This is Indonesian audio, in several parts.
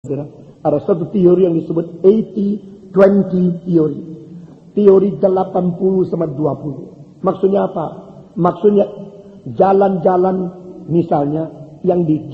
Ada satu teori yang disebut 80-20 teori. Teori 80 sama 20. Maksudnya apa? Maksudnya jalan-jalan misalnya yang di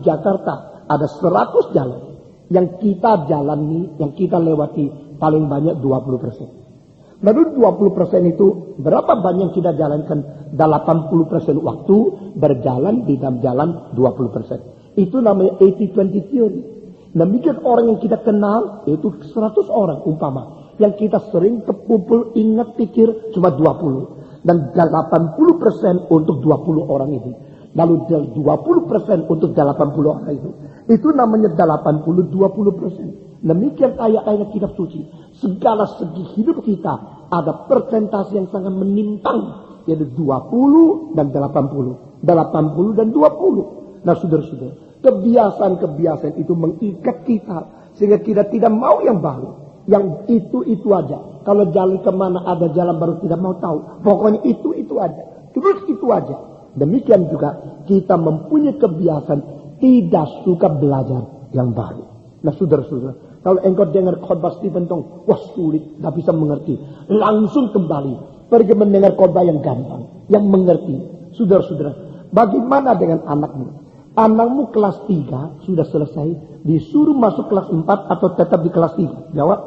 Jakarta ada 100 jalan. Yang kita jalani, yang kita lewati paling banyak 20%. Baru 20% itu berapa banyak kita jalankan? 80% waktu berjalan di dalam jalan 20%. Itu namanya 80-20 teori. Demikian orang yang kita kenal itu 100 orang umpama. Yang kita sering kepupul ingat pikir cuma 20. Dan 80% untuk 20 orang itu. Lalu 20% untuk 80 orang itu. Itu namanya 80-20%. Demikian ayat-ayat kitab suci. Segala segi hidup kita ada persentase yang sangat menyimpang. Yaitu 20 dan 80. 80 dan 20. Nah saudara-saudara, kebiasaan-kebiasaan itu mengikat kita. Sehingga kita tidak mau yang baru. Yang itu aja. Kalau jalan kemana ada jalan baru tidak mau tahu. Pokoknya itu aja. Terus itu aja. Demikian juga kita mempunyai kebiasaan tidak suka belajar yang baru. Nah saudara-saudara, kalau engkau dengar khotbah Stephen Tong, wah sulit, tidak bisa mengerti. Langsung kembali, pergi mendengar khotbah yang gampang, yang mengerti. Saudara-saudara, bagaimana dengan anakmu? Anakmu kelas 3 sudah selesai, disuruh masuk kelas 4 atau tetap di kelas 3? Jawab.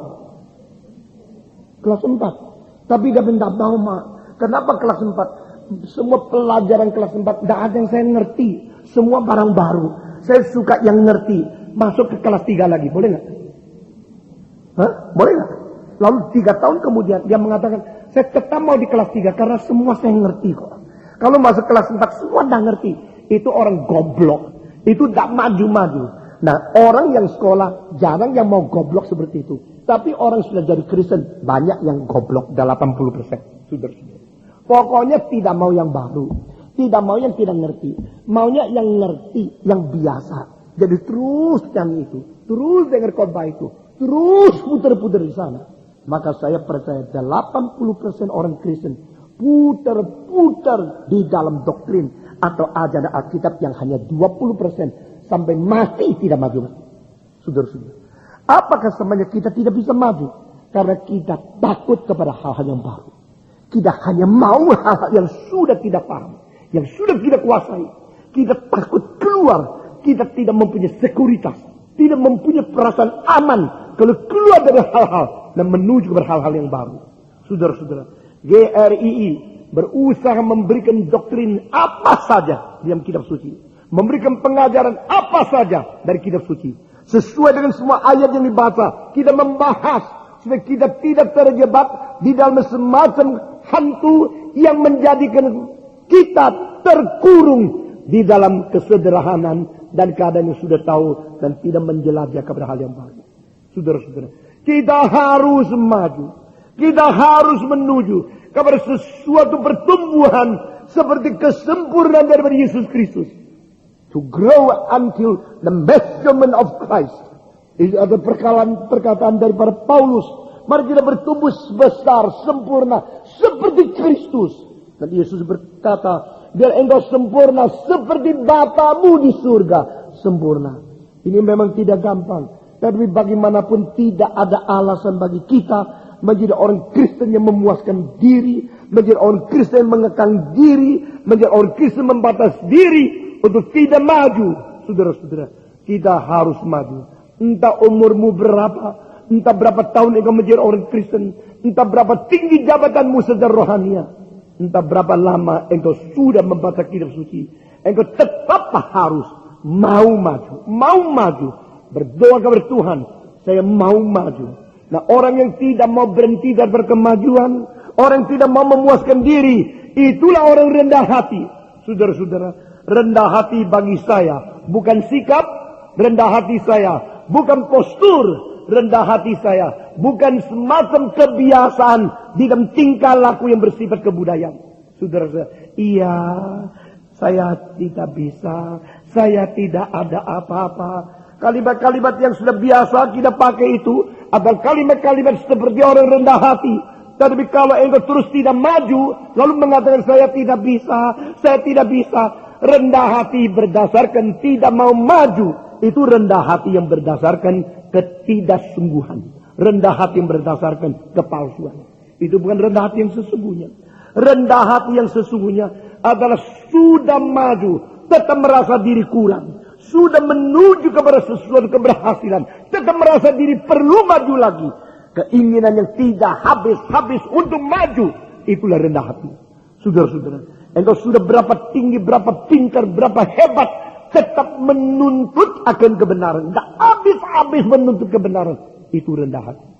Kelas 4. Tapi dia tidak mau, Mak. Kenapa kelas 4? Semua pelajaran kelas 4 tidak ada yang saya ngerti. Semua barang baru. Saya suka yang ngerti. Masuk ke kelas 3 lagi, boleh nggak? Hah? Boleh nggak? Lalu 3 tahun kemudian dia mengatakan, saya tetap mau di kelas 3 karena semua saya ngerti kok. Kalau masuk kelas 4 semua tidak ngerti. Itu orang goblok. Itu tidak maju-maju. Nah, orang yang sekolah jarang yang mau goblok seperti itu. Tapi orang sudah jadi Kristen banyak yang goblok 80%. Saudara-saudara. Pokoknya tidak mau yang baru. Tidak mau yang tidak ngerti. Maunya yang ngerti, yang biasa. Jadi terus yang itu. Terus dengar khotbah itu. Terus putar-putar di sana. Maka saya percaya 80% orang Kristen putar-putar di dalam doktrin atau ajaran Alkitab yang hanya 20% sampai mati tidak maju. Saudara-saudara. Apakah sebenarnya kita tidak bisa maju? Karena kita takut kepada hal-hal yang baru. Kita hanya mau hal-hal yang sudah tidak paham. Yang sudah tidak kuasai. Kita takut keluar. Kita tidak mempunyai sekuritas. Tidak mempunyai perasaan aman. Kalau keluar dari hal-hal. Dan menuju kepada hal-hal yang baru. Saudara-saudara. GRII berusaha memberikan doktrin apa saja dalam kitab suci. Memberikan pengajaran apa saja dari kitab suci. Sesuai dengan semua ayat yang dibaca. Kita membahas. Supaya kita tidak terjebak di dalam semacam hantu yang menjadikan kita terkurung di dalam kesederhanaan dan keadaan yang sudah tahu dan tidak menjelajah kepada hal yang baru. Saudara-saudara, kita harus maju. Kita harus menuju kepada sesuatu pertumbuhan seperti kesempurnaan daripada Yesus Kristus. To grow until the measurement of Christ. Itu ada perkataan daripada Paulus. Mari kita bertumbuh besar, sempurna seperti Kristus. Dan Yesus berkata, biar engkau sempurna seperti Bapamu di surga sempurna. Ini memang tidak gampang. Tapi bagaimanapun tidak ada alasan bagi kita menjadi orang Kristen yang memuaskan diri, menjadi orang Kristen yang mengekang diri, menjadi orang Kristen membatas diri untuk tidak maju. Saudara-saudara, kita harus maju. Entah umurmu berapa, entah berapa tahun engkau menjadi orang Kristen, entah berapa tinggi jabatanmu secara rohania, entah berapa lama engkau sudah membaca kitab suci, engkau tetap harus mau maju, berdoa kepada Tuhan, saya mau maju. Nah, orang yang tidak mau berhenti dari berkemajuan, orang yang tidak mau memuaskan diri, itulah orang rendah hati. Saudara-saudara, rendah hati bagi saya bukan sikap, rendah hati saya bukan postur, rendah hati saya bukan semacam kebiasaan di dalam tingkah laku yang bersifat kebudayaan. Saudara-saudara, iya, saya tidak bisa, saya tidak ada apa-apa. Kalimat-kalimat yang sudah biasa kita pakai itu adalah kalimat-kalimat seperti orang rendah hati. Tapi kalau engkau terus tidak maju, lalu mengatakan saya tidak bisa, rendah hati berdasarkan tidak mau maju. Itu rendah hati yang berdasarkan ketidaksungguhan. Rendah hati yang berdasarkan kepalsuan. Itu bukan rendah hati yang sesungguhnya. Rendah hati yang sesungguhnya adalah sudah maju, tetap merasa diri kurang. Sudah menuju kepada sesuatu keberhasilan, tetap merasa diri perlu maju lagi. Keinginan yang tidak habis-habis untuk maju. Itulah rendah hati. Saudara-saudara, engkau sudah berapa tinggi, berapa pintar, berapa hebat, tetap menuntut akan kebenaran. Tidak habis-habis menuntut kebenaran. Itu rendah hati.